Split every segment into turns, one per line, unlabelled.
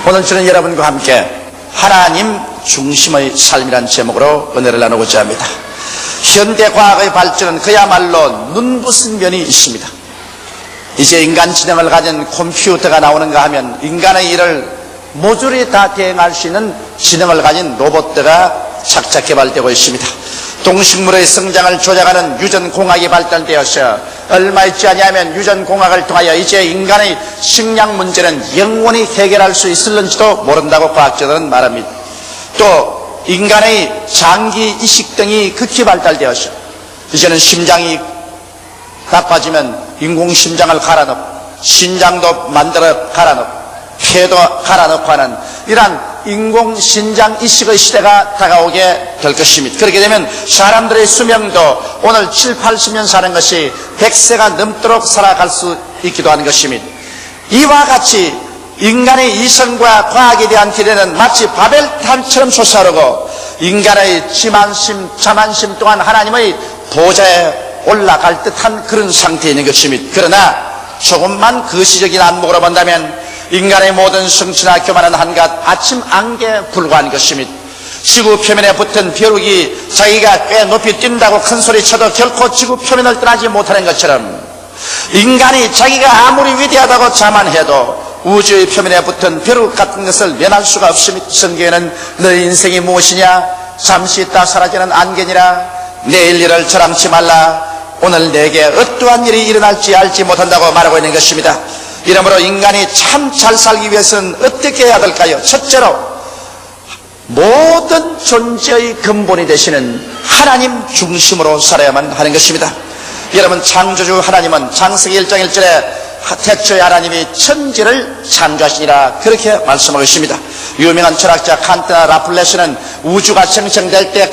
오늘 저는 여러분과 함께 하나님 중심의 삶이란 제목으로 은혜를 나누고자 합니다. 현대과학의 발전은 그야말로 눈부신 면이 있습니다. 이제 인간 지능을 가진 컴퓨터가 나오는가 하면 인간의 일을 모조리 다 대행할 수 있는 지능을 가진 로봇들가 착착 개발되고 있습니다. 동식물의 성장을 조작하는 유전공학이 발달되어서 얼마 있지 아니하면 유전공학을 통하여 이제 인간의 식량 문제는 영원히 해결할 수 있을는지도 모른다고 과학자들은 말합니다. 또 인간의 장기 이식 등이 극히 발달되어서 이제는 심장이 나빠지면 인공심장을 갈아넣고 신장도 만들어 갈아넣고 폐도 갈아넣고 하는 이러한 인공신장 이식의 시대가 다가오게 될 것입니다. 그렇게 되면 사람들의 수명도 오늘 7, 80년 사는 것이 100세가 넘도록 살아갈 수 있기도 하는 것입니다. 이와 같이 인간의 이성과 과학에 대한 기대는 마치 바벨탑처럼 솟아오르고 인간의 지만심, 자만심 또한 하나님의 보좌에 올라갈 듯한 그런 상태에 있는 것입니다. 그러나 조금만 거시적인 안목으로 본다면 인간의 모든 성취나 교만은 한갓 아침 안개에 불과한 것입니다. 지구 표면에 붙은 벼룩이 자기가 꽤 높이 뛴다고 큰 소리 쳐도 결코 지구 표면을 떠나지 못하는 것처럼 인간이 자기가 아무리 위대하다고 자만해도 우주의 표면에 붙은 벼룩 같은 것을 면할 수가 없습니다. 성경에는 너의 인생이 무엇이냐? 잠시 있다 사라지는 안개니라. 내일 일을 자랑치 말라. 오늘 내게 어떠한 일이 일어날지 알지 못한다고 말하고 있는 것입니다. 이러므로 인간이 참 잘 살기 위해서는 어떻게 해야 될까요? 첫째로 모든 존재의 근본이 되시는 하나님 중심으로 살아야만 하는 것입니다. 여러분, 창조주 하나님은 창세기 1장 1절에 태초에 하나님이 천지를 창조하시니라 그렇게 말씀하고 있습니다. 유명한 철학자 칸트나 라플레스는 우주가 생성될 때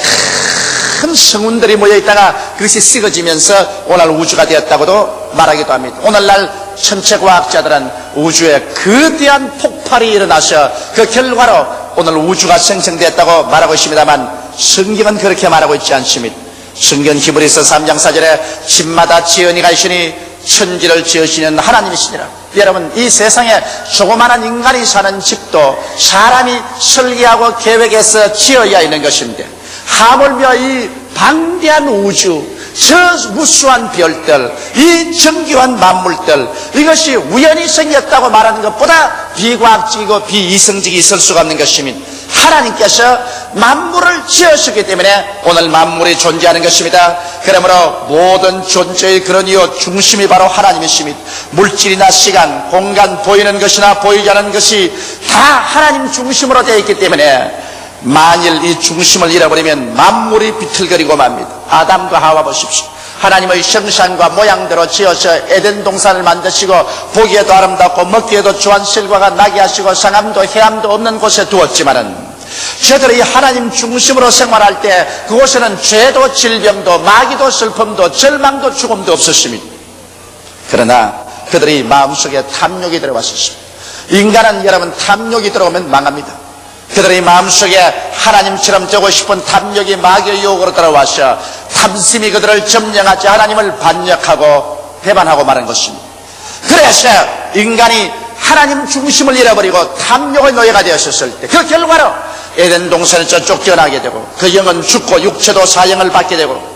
큰 성운들이 모여있다가 그것이 썩어지면서 오늘 우주가 되었다고도 말하기도 합니다. 오늘날 천체과학자들은 우주에 거대한 폭발이 일어나서 그 결과로 오늘 우주가 생성되었다고 말하고 있습니다만 성경은 그렇게 말하고 있지 않습니다. 성경 히브리서 3장 4절에 집마다 지은이가 있으니 천지를 지으시는 하나님이시니라. 여러분, 이 세상에 조그마한 인간이 사는 집도 사람이 설계하고 계획해서 지어야 있는 것인데 하물며 이 방대한 우주, 저 무수한 별들, 이 정교한 만물들, 이것이 우연히 생겼다고 말하는 것보다 비과학적이고 비이성적이 있을 수가 없는 것입니다. 하나님께서 만물을 지으셨기 때문에 오늘 만물이 존재하는 것입니다. 그러므로 모든 존재의 그런 이유 중심이 바로 하나님이십니다. 물질이나 시간, 공간, 보이는 것이나 보이지 않는 것이 다 하나님 중심으로 되어 있기 때문에 만일 이 중심을 잃어버리면 만물이 비틀거리고 맙니다. 아담과 하와 보십시오. 하나님의 형상과 모양대로 지어서 에덴 동산을 만드시고 보기에도 아름답고 먹기에도 좋은 실과가 나게 하시고 상함도 해함도 없는 곳에 두었지만은 저들이 하나님 중심으로 생활할 때 그곳에는 죄도 질병도 마귀도 슬픔도 절망도 죽음도 없었습니다. 그러나 그들이 마음속에 탐욕이 들어왔었습니다. 인간은 여러분 탐욕이 들어오면 망합니다. 그들의 마음속에 하나님처럼 되고 싶은 탐욕이 마귀의 유혹으로 들어와서 탐심이 그들을 점령하지 하나님을 반역하고 배반하고 마는 것입니다. 그래서 인간이 하나님 중심을 잃어버리고 탐욕의 노예가 되었을 때 그 결과로 에덴 동산에서 쫓겨나게 되고 그 영은 죽고 육체도 사형을 받게 되고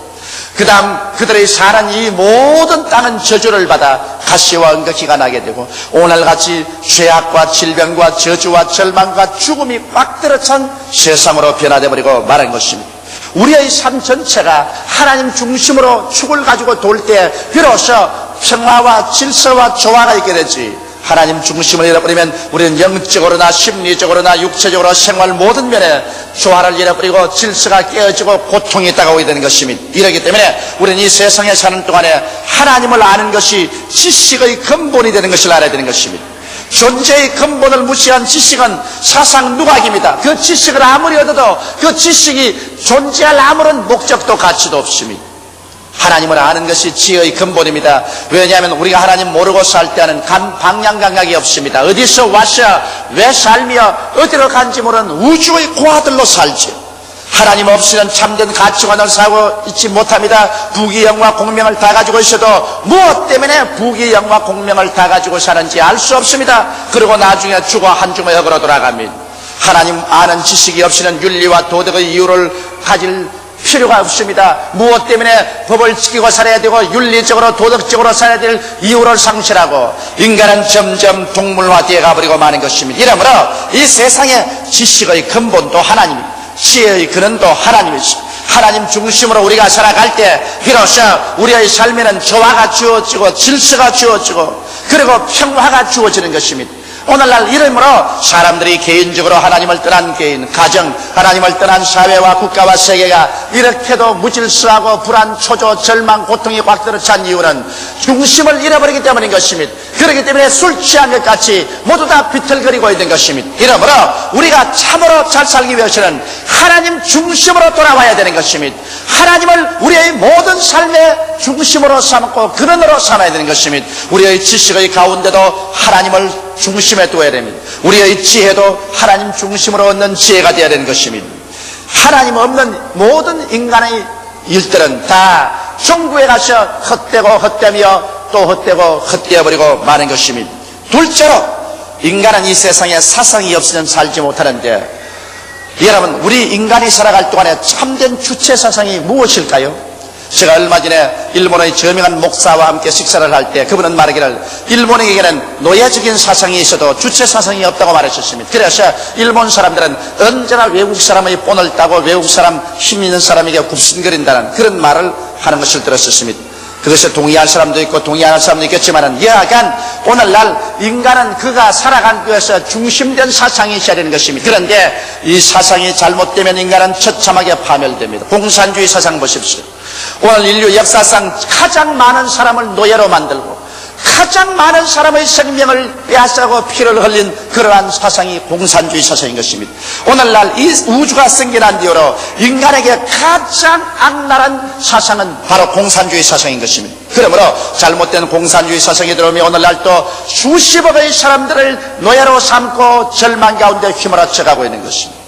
그 다음 그들의 사는 이 모든 땅은 저주를 받아 가시와 응급기가 나게 되고 오늘같이 죄악과 질병과 저주와 절망과 죽음이 꽉 들어찬 세상으로 변화되어 버리고 말한 것입니다. 우리의 삶 전체가 하나님 중심으로 축을 가지고 돌 때 비로소 평화와 질서와 조화가 있게 되지, 하나님 중심을 잃어버리면 우리는 영적으로나 심리적으로나 육체적으로 생활 모든 면에 조화를 잃어버리고 질서가 깨어지고 고통이 다가오게 되는 것입니다. 이러기 때문에 우리는 이 세상에 사는 동안에 하나님을 아는 것이 지식의 근본이 되는 것을 알아야 되는 것입니다. 존재의 근본을 무시한 지식은 사상 누각입니다. 그 지식을 아무리 얻어도 그 지식이 존재할 아무런 목적도 가치도 없습니다. 하나님을 아는 것이 지혜의 근본입니다. 왜냐하면 우리가 하나님 모르고 살 때는 방향 감각이 없습니다. 어디서 와서 왜 살며 어디로 간지 모르는 우주의 고아들로 살죠. 하나님 없이는 참된 가치관을 사고 있지 못합니다. 부귀 영화 공명을 다 가지고 있어도 무엇 때문에 부귀 영화 공명을 다 가지고 사는지 알 수 없습니다. 그리고 나중에 죽어 한줌의 흙으로 돌아갑니다. 하나님 아는 지식이 없이는 윤리와 도덕의 이유를 가질 필요가 없습니다. 무엇 때문에 법을 지키고 살아야 되고 윤리적으로 도덕적으로 살아야 될 이유를 상실하고 인간은 점점 동물화되어 가버리고 마는 것입니다. 이러므로 이 세상의 지식의 근본도 하나님입니다. 지혜의 근원도 하나님이시죠. 하나님 중심으로 우리가 살아갈 때 비로소 우리의 삶에는 조화가 주어지고 질서가 주어지고 그리고 평화가 주어지는 것입니다. 오늘날 이러므로 사람들이 개인적으로 하나님을 떠난 개인, 가정, 하나님을 떠난 사회와 국가와 세계가 이렇게도 무질서하고 불안, 초조, 절망, 고통이 꽉 들어찬 이유는 중심을 잃어버리기 때문인 것입니다. 그렇기 때문에 술 취한 것 같이 모두 다 비틀거리고 있는 것입니다. 이러므로 우리가 참으로 잘 살기 위해서는 하나님 중심으로 돌아와야 되는 것입니다. 하나님을 우리의 모든 삶의 중심으로 삼고 근원으로 삼아야 되는 것입니다. 우리의 지식의 가운데도 하나님을 중심에 두어야 됩니다. 우리의 지혜도 하나님 중심으로 얻는 지혜가 되어야 되는 것입니다. 하나님 없는 모든 인간의 일들은 다 종구에 가서 헛되고 헛되며 또 헛되고 헛되어버리고 마는 것입니다. 둘째로 인간은 이 세상에 사상이 없이는 살지 못하는데 여러분 우리 인간이 살아갈 동안에 참된 주체 사상이 무엇일까요? 제가 얼마 전에 일본의 저명한 목사와 함께 식사를 할 때 그분은 말하기를 일본에게는 노예적인 사상이 있어도 주체 사상이 없다고 말하셨습니다. 그래서 일본 사람들은 언제나 외국 사람의 본을 따고 외국 사람 힘 있는 사람에게 굽신거린다는 그런 말을 하는 것을 들었었습니다. 그것에 동의할 사람도 있고 동의하는 사람도 있겠지만은 여하간 오늘날 인간은 그가 살아가기 위해서 중심된 사상이 있어야 되는 것입니다. 그런데 이 사상이 잘못되면 인간은 처참하게 파멸됩니다. 공산주의 사상 보십시오. 오늘 인류 역사상 가장 많은 사람을 노예로 만들고 가장 많은 사람의 생명을 빼앗아고 피를 흘린 그러한 사상이 공산주의 사상인 것입니다. 오늘날 이 우주가 생겨난 뒤로 인간에게 가장 악랄한 사상은 바로 공산주의 사상인 것입니다. 그러므로 잘못된 공산주의 사상이 들어오면 오늘날 또 수십억의 사람들을 노예로 삼고 절망 가운데 휘몰아쳐가고 있는 것입니다.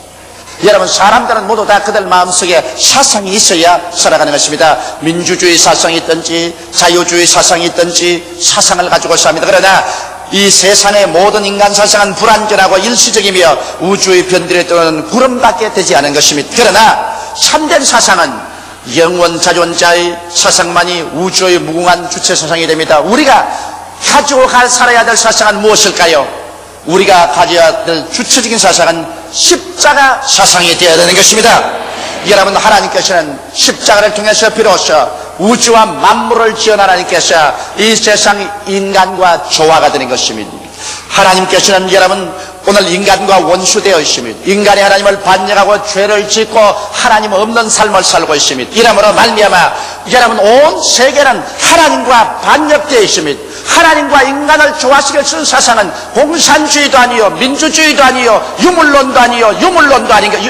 여러분 사람들은 모두 다 그들 마음속에 사상이 있어야 살아가는 것입니다. 민주주의 사상이 있든지 자유주의 사상이 있든지 사상을 가지고 삽니다. 그러나 이 세상의 모든 인간 사상은 불완전하고 일시적이며 우주의 변들에 떠오르는 구름밖에 되지 않은 것입니다. 그러나 참된 사상은 영원자존자의 사상만이 우주의 무궁한 주체 사상이 됩니다. 우리가 가지고 살아야 될 사상은 무엇일까요? 우리가 가져야 될 주체적인 사상은 십자가 사상이 되어야 되는 것입니다. 여러분 하나님께서는 십자가를 통해서 비로소 우주와 만물을 지은 하나님께서 이 세상 인간과 조화가 되는 것입니다. 하나님께서는 여러분 오늘 인간과 원수되어 있습니다. 인간이 하나님을 반역하고 죄를 짓고 하나님 없는 삶을 살고 있습니다. 이러므로 말미암아 여러분 온 세계는 하나님과 반역되어 있습니다. 하나님과 인간을 조화시켜 쓴 사상은 공산주의도 아니요 민주주의도 아니요 유물론도 아니요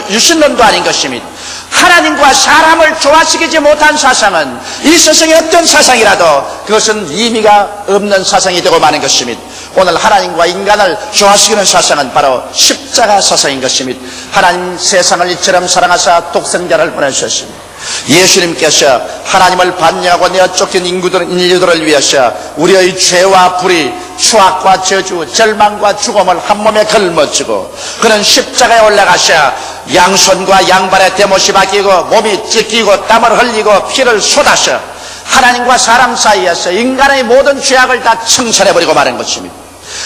유신론도 아닌 것입니다. 하나님과 사람을 조화시키지 못한 사상은 이 세상의 어떤 사상이라도 그것은 의미가 없는 사상이 되고 마는 것입니다. 오늘 하나님과 인간을 조화시키는 사상은 바로 십자가 사상인 것입니다. 하나님 세상을 이처럼 사랑하사 독생자를 보내주셨습니다. 예수님께서 하나님을 반역하고 내어 쫓긴 인류들을 위해서 우리의 죄와 불의, 추악과 저주, 절망과 죽음을 한 몸에 걸머쥐고 그는 십자가에 올라가셔 양손과 양발에 대못이 박히고 몸이 찢기고 땀을 흘리고 피를 쏟아서 하나님과 사람 사이에서 인간의 모든 죄악을 다 청산해버리고 마는 것입니다.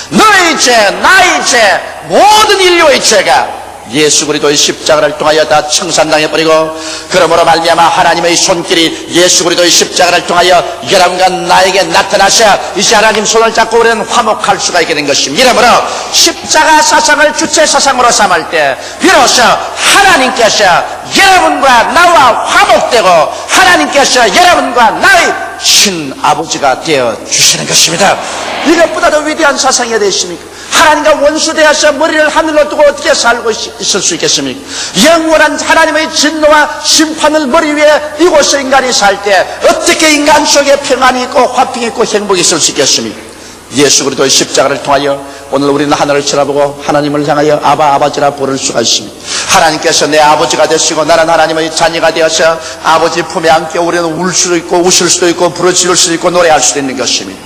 너의 죄, 나의 죄, 모든 인류의 죄가 예수 그리스도의 십자가를 통하여 다 청산당해버리고 그러므로 말미암아 하나님의 손길이 예수 그리스도의 십자가를 통하여 여러분과 나에게 나타나셔 이제 하나님 손을 잡고 우리는 화목할 수가 있게 된 것입니다. 이러므로 십자가 사상을 주체 사상으로 삼을 때 비로소 하나님께서 여러분과 나와 화목되고 하나님께서 여러분과 나의 친아버지가 되어주시는 것입니다. 이것보다도 위대한 사상이 어디 있습니까? 하나님과 원수되어서 머리를 하늘로 두고 어떻게 살고 있을 수 있겠습니까? 영원한 하나님의 진노와 심판을 머리 위에 이곳에 인간이 살 때 어떻게 인간 속에 평안이 있고 화평이 있고 행복이 있을 수 있겠습니까? 예수 그리스도의 십자가를 통하여 오늘 우리는 하늘을 쳐다보고 하나님을 향하여 아바 아버지라 부를 수가 있습니다. 하나님께서 내 아버지가 되시고 나는 하나님의 자녀가 되어서 아버지 품에 안겨 우리는 울 수도 있고 웃을 수도 있고 부르짖을 수도 있고 노래할 수도 있는 것입니다.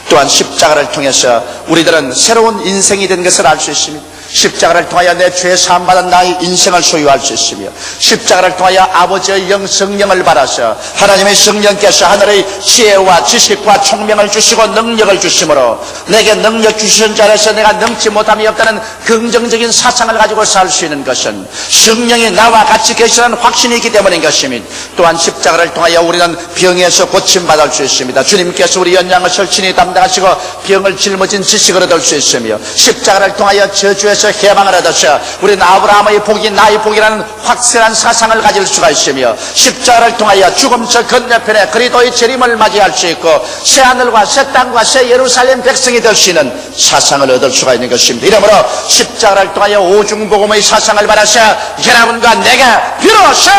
또한 십자가를 통해서 우리들은 새로운 인생이 된 것을 알 수 있습니다. 십자가를 통하여 내 죄 사함받은 나의 인생을 소유할 수 있으며, 십자가를 통하여 아버지의 성령을 받아서 하나님의 성령께서 하늘의 지혜와 지식과 총명을 주시고 능력을 주심으로 내게 능력 주신 자라서 내가 능치 못함이 없다는 긍정적인 사상을 가지고 살 수 있는 것은 성령이 나와 같이 계시는 확신이 있기 때문인 것입니다. 또한 십자가를 통하여 우리는 병에서 고침받을 수 있습니다. 주님께서 우리 연약을 친히 담당하시고 병을 짊어진 지식을 얻을 수 있으며, 십자가를 통하여 저주에서 해방을 얻어서 우리는 아브라함의 복이 나의 복이라는 확실한 사상을 가질 수가 있으며, 십자가를 통하여 죽음 저 건너편에 그리스도의 재림을 맞이할 수 있고 새하늘과 새 땅과 새 예루살렘 백성이 될 수 있는 사상을 얻을 수가 있는 것입니다. 이러므로 십자가를 통하여 오중복음의 사상을 받아서 여러분과 내가 비로소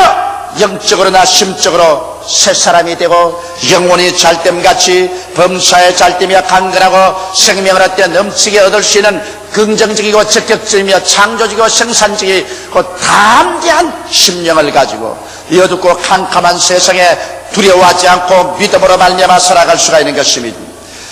영적으로나 심적으로 새 사람이 되고 영혼이 잘됨같이 범사에 잘되며 강건하고 생명을 얻되 넘치게 얻을 수 있는 긍정적이고 적극적이며 창조적이고 생산적이고 담대한 심령을 가지고 이 어둡고 캄캄한 세상에 두려워하지 않고 믿음으로 말미암아 살아갈 수가 있는 것입니다.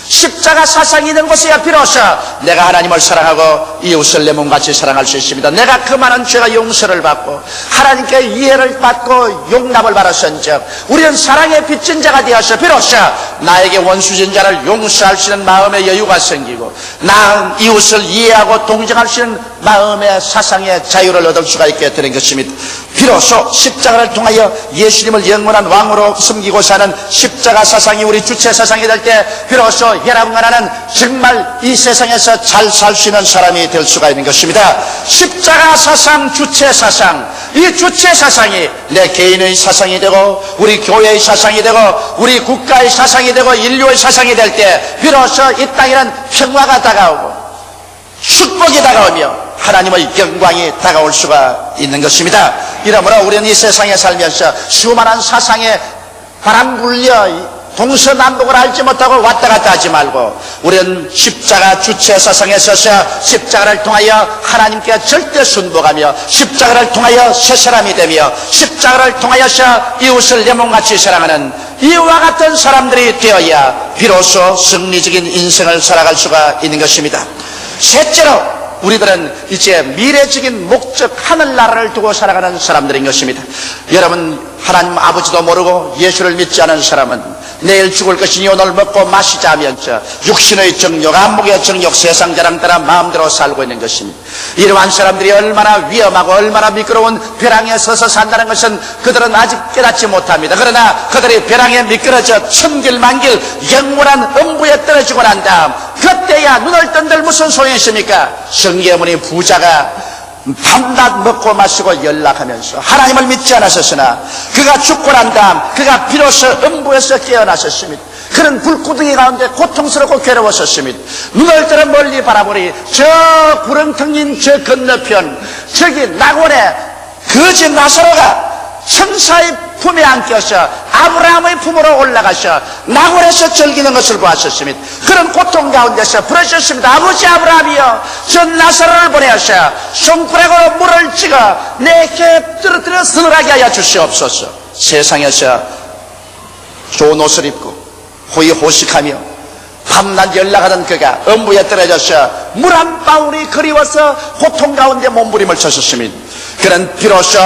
십자가 사상이 있는 곳에야 비로소 내가 하나님을 사랑하고 이웃을 내 몸같이 사랑할 수 있습니다. 내가 그 많은 죄가 용서를 받고 하나님께 이해를 받고 용납을 받았은즉 우리는 사랑에 빚진 자가 되어서 비로소 나에게 원수진 자를 용서할 수 있는 마음의 여유가 생기고 나 이웃을 이해하고 동정할 수 있는 마음의 사상의 자유를 얻을 수가 있게 되는 것입니다. 비로소 십자가를 통하여 예수님을 영원한 왕으로 섬기고 사는 십자가 사상이 우리 주체 사상이 될 때 비로소 여러분과 나는 정말 이 세상에서 잘 살 수 있는 사람이 될 수가 있는 것입니다. 십자가 사상, 주체 사상, 이 주체 사상이 내 개인의 사상이 되고 우리 교회의 사상이 되고 우리 국가의 사상이 되고 인류의 사상이 될 때 비로소 이 땅에는 평화가 다가오고 축복이 다가오며 하나님의 영광이 다가올 수가 있는 것입니다. 이러므로 우리는 이 세상에 살면서 수많은 사상에 바람 불려 동서남북을 알지 못하고 왔다 갔다 하지 말고 우리는 십자가 주체 사상에 서서 십자가를 통하여 하나님께 절대 순복하며 십자가를 통하여 새 사람이 되며 십자가를 통하여서 이웃을 내 몸같이 사랑하는 이와 같은 사람들이 되어야 비로소 승리적인 인생을 살아갈 수가 있는 것입니다. 셋째로 우리들은 이제 미래적인 목적 하늘나라를 두고 살아가는 사람들인 것입니다. 여러분 하나님 아버지도 모르고 예수를 믿지 않은 사람은 내일 죽을 것이니 오늘 먹고 마시자 하면서 육신의 정욕, 안목의 정욕, 세상 자랑 따라 마음대로 살고 있는 것입니다. 이러한 사람들이 얼마나 위험하고 얼마나 미끄러운 벼랑에 서서 산다는 것은 그들은 아직 깨닫지 못합니다. 그러나 그들이 벼랑에 미끄러져 천길만길 영원한 음부에 떨어지고 난 다음 그때야 눈을 뜬들 무슨 소용이 있습니까? 성계문이 부자가 밤낮 먹고 마시고 연락하면서 하나님을 믿지 않았었으나 그가 죽고 난 다음 그가 비로소 음부에서 깨어나셨습니다. 그는 불구덩이 가운데 고통스럽고 괴로웠었습니다. 눈을 들어 멀리 바라보니 저 구렁텅인 저 건너편 저기 낙원에 거지 나사로가 천사의 품에 안겨서 아브라함의 품으로 올라가서 낙원에서 즐기는 것을 보았었습니다. 그런 고통 가운데서 부르셨습니다. 아버지 아브라함이여 저 나사로를 보내어서 손가락으로 물을 찍어 내게 떨어뜨려 서늘하게 하여 주시옵소서. 세상에서 좋은 옷을 입고 호의호식하며 밤낮 연락하던 그가 음부에 떨어져서 물 한 방울이 그리워서 고통 가운데 몸부림을 쳤었습니다. 그는 비로소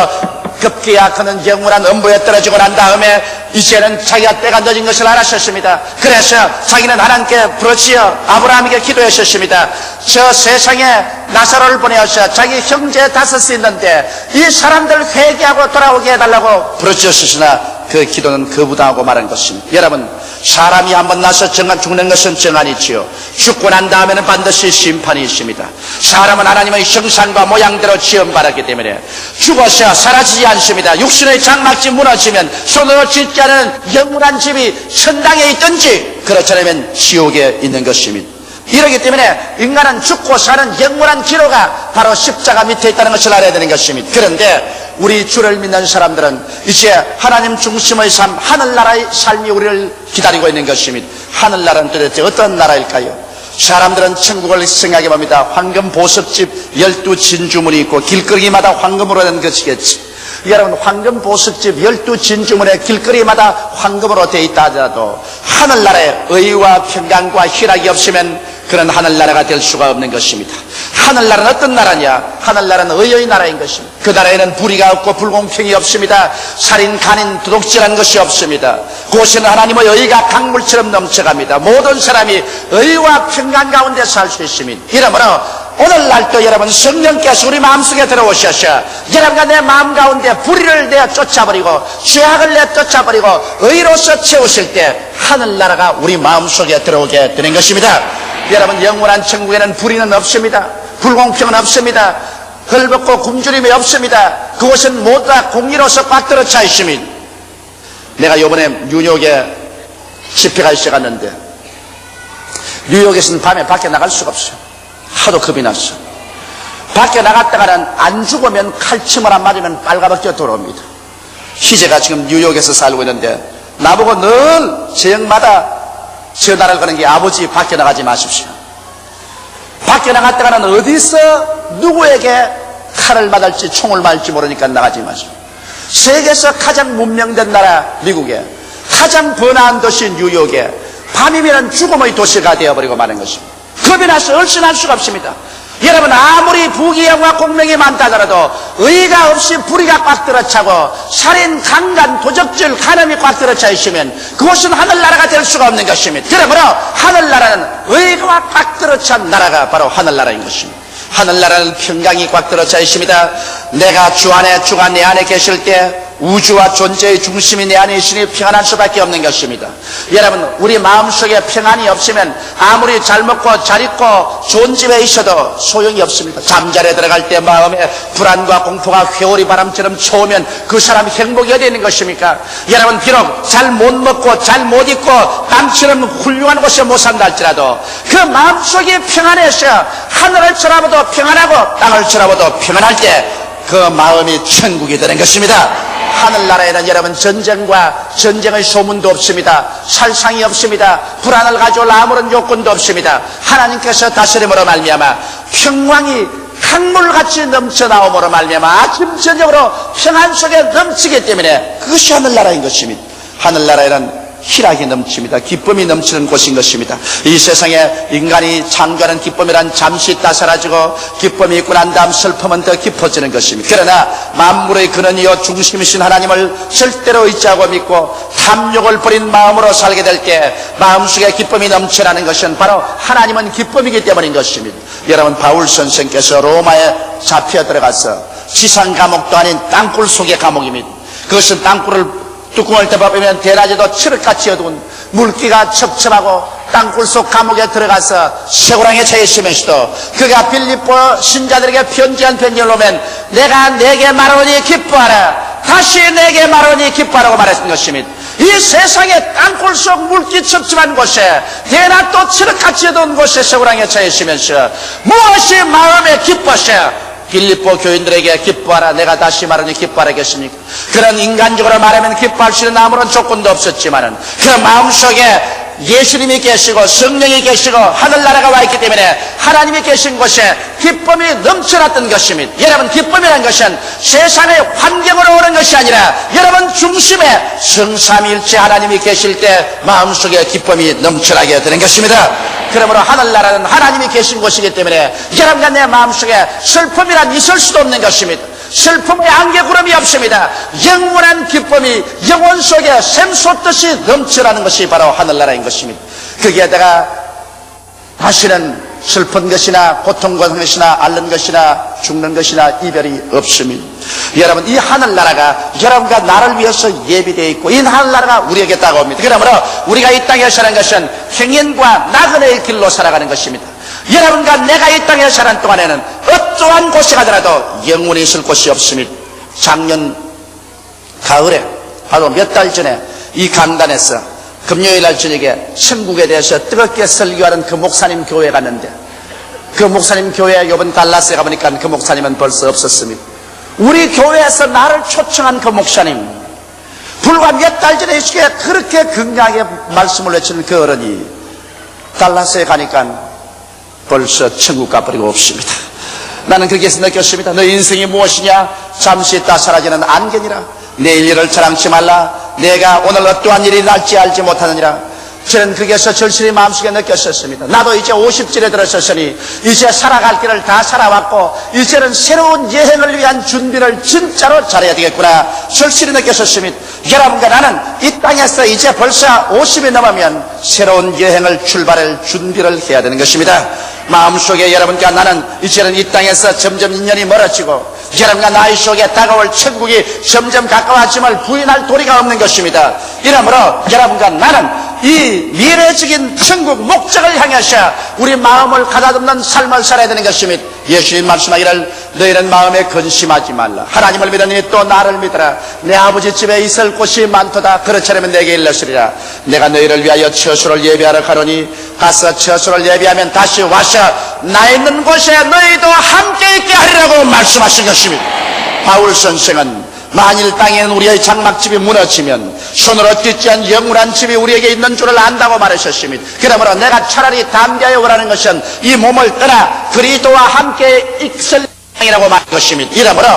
급기야 그는 영원한 음부에 떨어지고 난 다음에 이제는 자기가 때가 늦은 것을 알았었습니다. 그래서 자기는 하나님께 부르짖어 아브라함에게 기도했었습니다. 저 세상에 나사로를 보내어서 자기 형제 다섯이 있는데 이 사람들 회개하고 돌아오게 해달라고 부르짖었으나 그 기도는 거부당하고 말한 것입니다. 여러분 사람이 한번 나서 죽는 것은 정한이지요. 죽고 난 다음에는 반드시 심판이 있습니다. 사람은 하나님의 형상과 모양대로 지음받았기 때문에 죽어서 사라지지 않습니다. 육신의 장막집 무너지면 손으로 짓지 않은 영원한 집이 천당에 있든지 그렇지 않으면 지옥에 있는 것입니다. 이러기 때문에 인간은 죽고 사는 영원한 기로가 바로 십자가 밑에 있다는 것을 알아야 되는 것입니다. 그런데 우리 주를 믿는 사람들은 이제 하나님 중심의 삶, 하늘나라의 삶이 우리를 기다리고 있는 것입니다. 하늘나라는 도대체 어떤 나라일까요? 사람들은 천국을 생각해 봅니다. 황금 보석집 12진주문이 있고 길거리마다 황금으로 된 것이겠지. 여러분, 황금 보석집 12진주문에 길거리마다 황금으로 되어 있다 하더라도 하늘나라에 의와 평강과 희락이 없으면 그런 하늘나라가 될 수가 없는 것입니다. 하늘나라는 어떤 나라냐? 하늘나라는 의의 나라인 것입니다. 그 나라에는 불의가 없고 불공평이 없습니다. 살인, 간인, 도둑질한 것이 없습니다. 그곳에는 하나님의 의가 강물처럼 넘쳐갑니다. 모든 사람이 의와 평강 가운데 살 수 있습니다. 이러므로 오늘날도 여러분, 성령께서 우리 마음속에 들어오셔서 여러분과 내 마음 가운데 불의를 내어 쫓아버리고 죄악을 내어 쫓아버리고 의로서 채우실 때 하늘나라가 우리 마음속에 들어오게 되는 것입니다. 여러분, 영원한 천국에는 불의는 없습니다. 불공평은 없습니다. 헐벗고 굶주림이 없습니다. 그곳은 모두 다 공의로서 꽉 들어차 있습니다. 내가 이번에 뉴욕에 집회가 시작했는데 뉴욕에서는 밤에 밖에 나갈 수가 없어요. 하도 겁이 났어. 밖에 나갔다가는 안 죽으면 칼침을 안 맞으면 빨가벗겨 돌아옵니다. 희재가 지금 뉴욕에서 살고 있는데 나보고 늘 저녁마다 전화를 거는 게 아버지 밖에 나가지 마십시오. 밖에 나갔다가는 어디서 누구에게 칼을 맞을지 총을 맞을지 모르니까 나가지 마십시오. 세계에서 가장 문명된 나라 미국에 가장 번화한 도시 뉴욕에 밤이면 죽음의 도시가 되어버리고 마는 것입니다. 겁이 나서 얼씬할 수가 없습니다. 여러분, 아무리 부귀영화 공명이 많다 하더라도 의가 없이 불의가 꽉 들어차고 살인, 강간, 도적질, 간음이 꽉 들어차 있으면 그것은 하늘나라가 될 수가 없는 것입니다. 그러므로 하늘나라는 의가 꽉 들어찬 나라가 바로 하늘나라인 것입니다. 하늘나라는 평강이 꽉 들어차 있습니다. 내가 주 안에, 주가 내 안에 계실 때 우주와 존재의 중심이 내 안에 있으니 평안할 수밖에 없는 것입니다. 여러분, 우리 마음속에 평안이 없으면 아무리 잘 먹고 잘 입고 좋은 집에 있어도 소용이 없습니다. 잠자리에 들어갈 때 마음에 불안과 공포가 회오리 바람처럼 쳐오면 그 사람이 행복이 어디 있는 것입니까? 여러분, 비록 잘 못 먹고 잘 못 입고 땅처럼 훌륭한 곳에 못 산다 할지라도 그 마음속에 평안해서 하늘을 쳐다보도 평안하고 땅을 쳐다보도 평안할 때 그 마음이 천국이 되는 것입니다. 하늘나라에는 여러분, 전쟁의 소문도 없습니다. 살상이 없습니다. 불안을 가져올 아무런 요건도 없습니다. 하나님께서 다스림으로 말미암아 평강이 강물같이 넘쳐나옴으로 말미암아 아침 저녁으로 평안 속에 넘치기 때문에 그것이 하늘나라인 것입니다. 하늘나라에는 희락이 넘칩니다. 기쁨이 넘치는 곳인 것입니다. 이 세상에 인간이 창조하는 기쁨이란 잠시 있다 사라지고 기쁨이 있고 난 다음 슬픔은 더 깊어지는 것입니다. 그러나 만물의 근원이요 중심이신 하나님을 절대로 의지하고 믿고 탐욕을 버린 마음으로 살게 될 때 마음속에 기쁨이 넘쳐나는 것은 바로 하나님은 기쁨이기 때문인 것입니다. 여러분, 바울 선생께서 로마에 잡혀 들어가서 지상 감옥도 아닌 땅굴 속의 감옥입니다. 그것은 땅굴을 뚜껑을 덮어보면 대낮에도 칠흑같이 어두운 물기가 첩첩하고 땅굴 속 감옥에 들어가서 쇠고랑에 처해 있으면서도 그가 빌립보 신자들에게 편지한 편지를 놓으면 내가 내게 말하오니 기뻐하라, 다시 내게 말하오니 기뻐하라고 말했던 것입니다. 이 세상의 땅굴 속 물기 첩첩한 곳에 대낮도 칠흑같이 어두운 곳에 쇠고랑에 처해 있으면서 무엇이 마음에 기뻐서 빌립보 교인들에게 기뻐하라, 내가 다시 말하니 기뻐하라겠습니까? 그런 인간적으로 말하면 기뻐할 수 있는 아무런 조건도 없었지만은 그 마음속에 예수님이 계시고 성령이 계시고 하늘나라가 와 있기 때문에 하나님이 계신 곳에 기쁨이 넘쳐났던 것입니다. 여러분, 기쁨이라는 것은 세상의 환경으로 오는 것이 아니라 여러분 중심에 성삼위일체 하나님이 계실 때 마음속에 기쁨이 넘쳐나게 되는 것입니다. 그러므로 하늘나라는 하나님이 계신 곳이기 때문에 여러분과 내 마음속에 슬픔이란 있을 수도 없는 것입니다. 슬픔의 안개구름이 없습니다. 영원한 기쁨이 영혼 속에 샘솟듯이 넘쳐나는 것이 바로 하늘나라인 것입니다. 거기에다가 다시는 슬픈 것이나 고통받는 것이나 앓는 것이나 죽는 것이나 이별이 없습니다. 여러분, 이 하늘나라가 여러분과 나를 위해서 예비되어 있고 이 하늘나라가 우리에게 다가옵니다. 그러므로 우리가 이 땅에 사는 것은 행인과 나그네의 길로 살아가는 것입니다. 여러분과 내가 이 땅에 사는 동안에는 어떠한 곳에 가더라도 영원히 있을 곳이 없습니다. 작년 가을에 바로 몇 달 전에 이 강단에서 금요일날 저녁에 천국에 대해서 뜨겁게 설교하는 그 목사님 교회에 갔는데 그 목사님 교회에 이번 달라스에 가보니까 그 목사님은 벌써 없었습니다. 우리 교회에서 나를 초청한 그 목사님, 불과 몇 달 전에 그렇게 건강하게 말씀을 외치는 그 어른이 달라스에 가니까 벌써 천국 가버리고 없습니다. 나는 거기에서 느꼈습니다. 너 인생이 무엇이냐? 잠시 있다 사라지는 안개니라. 내일 일을 자랑치 말라. 내가 오늘 어떠한 일이 날지 알지 못하느니라. 저는 거기에서 절실히 마음속에 느꼈었습니다. 나도 이제 50절에 들어섰으니 이제 살아갈 길을 다 살아왔고 이제는 새로운 여행을 위한 준비를 진짜로 잘해야 되겠구나 절실히 느꼈었습니다. 여러분과 나는 이 땅에서 이제 벌써 50이 넘으면 새로운 여행을 출발할 준비를 해야 되는 것입니다. 마음속에 여러분과 나는 이제는 이 땅에서 점점 인연이 멀어지고 여러분과 나의 속에 다가올 천국이 점점 가까워짐을 부인할 도리가 없는 것입니다. 이러므로 여러분과 나는 이 미래적인 천국 목적을 향해서 우리 마음을 가다듬는 삶을 살아야 되는 것입니다. 예수님 말씀하기를 너희는 마음에 근심하지 말라. 하나님을 믿으니 또 나를 믿으라. 내 아버지 집에 있을 곳이 많도다. 그렇다면 내게 일러으리라. 내가 너희를 위하여 처소를 예비하러 가노니 가서 처소를 예비하면 다시 와서 나 있는 곳에 너희도 함께 있게 하리라고 말씀하신 것입니다. 바울 선생은 만일 땅에 우리의 장막집이 무너지면 손으로 찢지 않은 영원한 집이 우리에게 있는 줄을 안다고 말하셨습니다. 그러므로 내가 차라리 담대하여 오라는 것은 이 몸을 떠나 그리스도와 함께 있을 땅이라고 말한 것입니다. 이러므로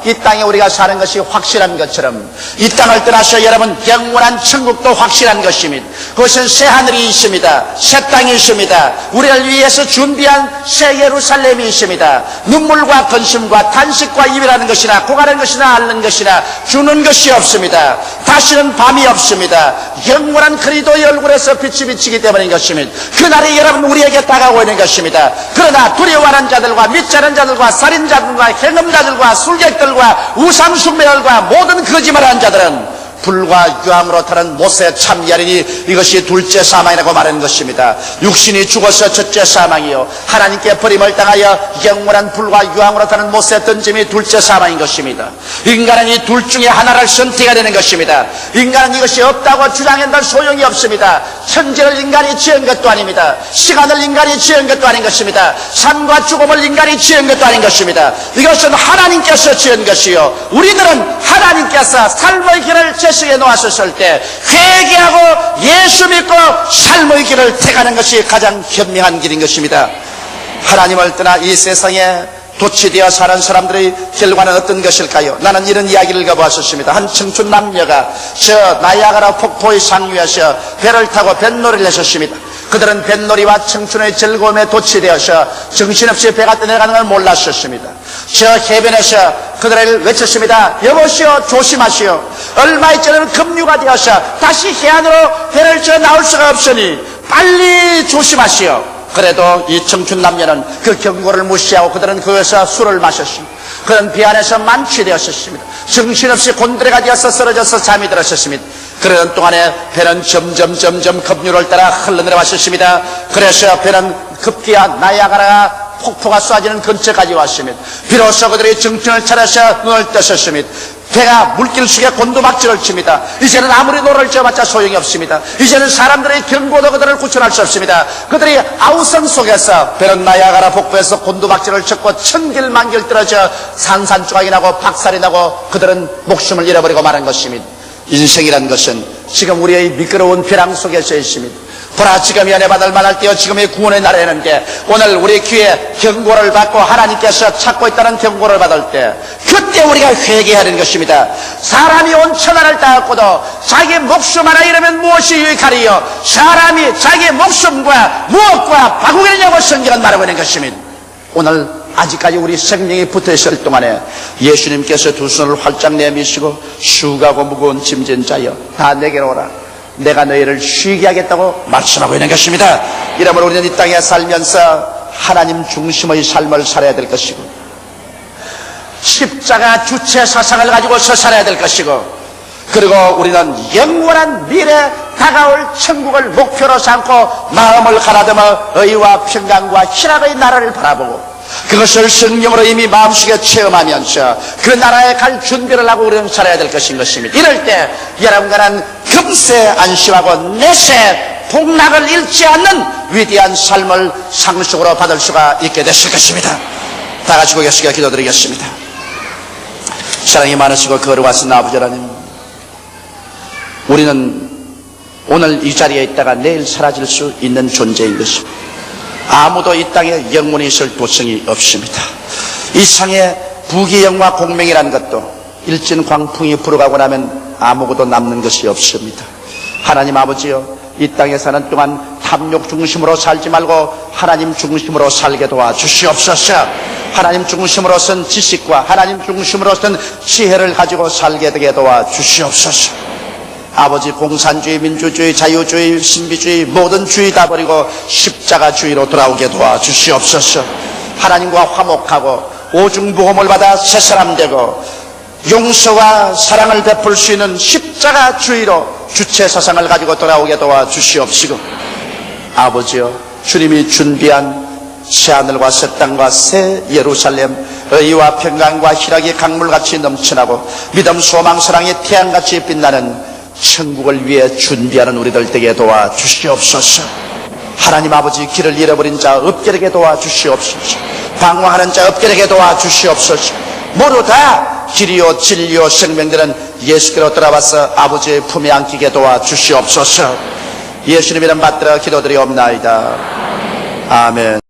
이 땅에 우리가 사는 것이 확실한 것처럼 이 땅을 떠나서 여러분 영원한 천국도 확실한 것입니다. 그것은 새 하늘이 있습니다. 새 땅이 있습니다. 우리를 위해서 준비한 새 예루살렘이 있습니다. 눈물과 근심과 탄식과 이별하는 것이나 고가는 것이나 앓는 것이나 주는 것이 없습니다. 다시는 밤이 없습니다. 영원한 그리스도의 얼굴에서 빛이 비치기 때문인 것입니다. 그날이 여러분 우리에게 다가오고 있는 것입니다. 그러나 두려워하는 자들과 믿지 않는 자들과 살인자들과 행음자들과 술객들 우상숭배들과 모든 거짓말하는 자들은 불과 유황으로 타는 못에 참여하리니 이것이 둘째 사망이라고 말하는 것입니다. 육신이 죽어서 첫째 사망이요 하나님께 버림을 당하여 영원한 불과 유황으로 타는 못에 던짐이 둘째 사망인 것입니다. 인간은 이 둘 중에 하나를 선택해야 되는 것입니다. 인간은 이것이 없다고 주장한다는 소용이 없습니다. 천지를 인간이 지은 것도 아닙니다. 시간을 인간이 지은 것도 아닌 것입니다. 삶과 죽음을 인간이 지은 것도 아닌 것입니다. 이것은 하나님께서 지은 것이요 우리들은 하나님께서 삶의 길을 제시해 놓았을 때 회개하고 예수 믿고 삶의 길을 택하는 것이 가장 현명한 길인 것입니다. 하나님을 떠나 이 세상에 도취되어 사는 사람들의 결과는 어떤 것일까요? 나는 이런 이야기를 읽어보았습니다. 한 청춘 남녀가 저 나이아가라 폭포의 상류에서 배를 타고 뱃놀이를 했었습니다. 그들은 뱃놀이와 청춘의 즐거움에 도취되어서 정신없이 배가 떠내려가는 걸 몰랐었습니다. 저 해변에서 그들을 외쳤습니다. 여보시오 조심하시오. 얼마 있자는 급류가 되어서 다시 해안으로 배를 저 나올 수가 없으니 빨리 조심하시오. 그래도 이 청춘 남녀는 그 경고를 무시하고 그들은 거기서 술을 마셨습니다. 그는 배 안에서 만취되었습니다. 정신없이 곤드레가 되어서 쓰러져서 잠이 들었습니다. 그러던 동안에 배는 점점 급류를 따라 흘러내려왔습니다. 그래서 배는 급기야 나이아가라 폭포가 쏟아지는 근처까지 왔습니다. 비로소 그들이 정신을 차려서 눈을 떴습니다. 배가 물길 속에 곤두박질을 칩니다. 이제는 아무리 노를 져봤자 소용이 없습니다. 이제는 사람들의 경고도 그들을 구출할 수 없습니다. 그들이 아우성 속에서 배는 나이아가라 폭포에서 곤두박질을 쳤고 천길만길 떨어져 산산조각이 나고 박살이 나고 그들은 목숨을 잃어버리고 말한 것입니다. 인생이란 것은 지금 우리의 미끄러운 벼랑 속에서 있습니다. 보라 지금 연애 받을 만할 때요 지금의 구원의 날에는데 오늘 우리 귀에 경고를 받고 하나님께서 찾고 있다는 경고를 받을 때 그때 우리가 회개하는 것입니다. 사람이 온 천하를 따갖고도 자기 목숨 하나 잃으면 무엇이 유익하리요 사람이 자기 목숨과 무엇과 바꾸겠냐고 성경은 말하고 있는 것입니다. 오늘 아직까지 우리 생명이 붙어있을 동안에 예수님께서 두 손을 활짝 내미시고 수고하고 무거운 짐진 자여 다 내게로 오라 내가 너희를 쉬게 하겠다고 말씀하고 있는 것입니다. 이러므로 우리는 이 땅에 살면서 하나님 중심의 삶을 살아야 될 것이고 십자가 주체 사상을 가지고서 살아야 될 것이고 그리고 우리는 영원한 미래 다가올 천국을 목표로 삼고 마음을 가다듬어 의와 평강과 희락의 나라를 바라보고 그것을 성령으로 이미 마음속에 체험하면서 그 나라에 갈 준비를 하고 우리는 살아야 될 것인 것입니다. 이럴 때 여러분과는 금세 안심하고 내세 복락을 잃지 않는 위대한 삶을 상속으로 받을 수가 있게 됐을 것입니다. 다 같이 고개 숙여 기도드리겠습니다. 사랑이 많으시고 거룩하신 아버지 하나님, 우리는 오늘 이 자리에 있다가 내일 사라질 수 있는 존재인 것입니다. 아무도 이 땅에 영원히 있을 도성이 없습니다. 이 상에 부귀영화 공명이라는 것도 일진 광풍이 불어가고 나면 아무것도 남는 것이 없습니다. 하나님 아버지여, 이 땅에 사는 동안 탐욕 중심으로 살지 말고 하나님 중심으로 살게 도와주시옵소서. 하나님 중심으로 쓴 지식과 하나님 중심으로 쓴 지혜를 가지고 살게 되게 도와주시옵소서. 아버지, 공산주의, 민주주의, 자유주의, 신비주의 모든 주의 다 버리고 십자가주의로 돌아오게 도와주시옵소서. 하나님과 화목하고 오중보험을 받아 새사람 되고 용서와 사랑을 베풀 수 있는 십자가주의로 주체사상을 가지고 돌아오게 도와주시옵시고, 아버지여, 주님이 준비한 새하늘과 새 땅과 새 예루살렘, 의와 평강과 희락이 강물같이 넘쳐나고 믿음, 소망, 사랑의 태양같이 빛나는 천국을 위해 준비하는 우리들 되게 도와주시옵소서. 하나님 아버지, 길을 잃어버린 자 없게 되게 도와주시옵소서. 방황하는 자 없게 되게 도와주시옵소서. 모두 다 길이요 진리요 생명들은 예수께로 돌아와서 아버지의 품에 안기게 도와주시옵소서. 예수님 이름 받들어 기도드리옵나이다. 아멘.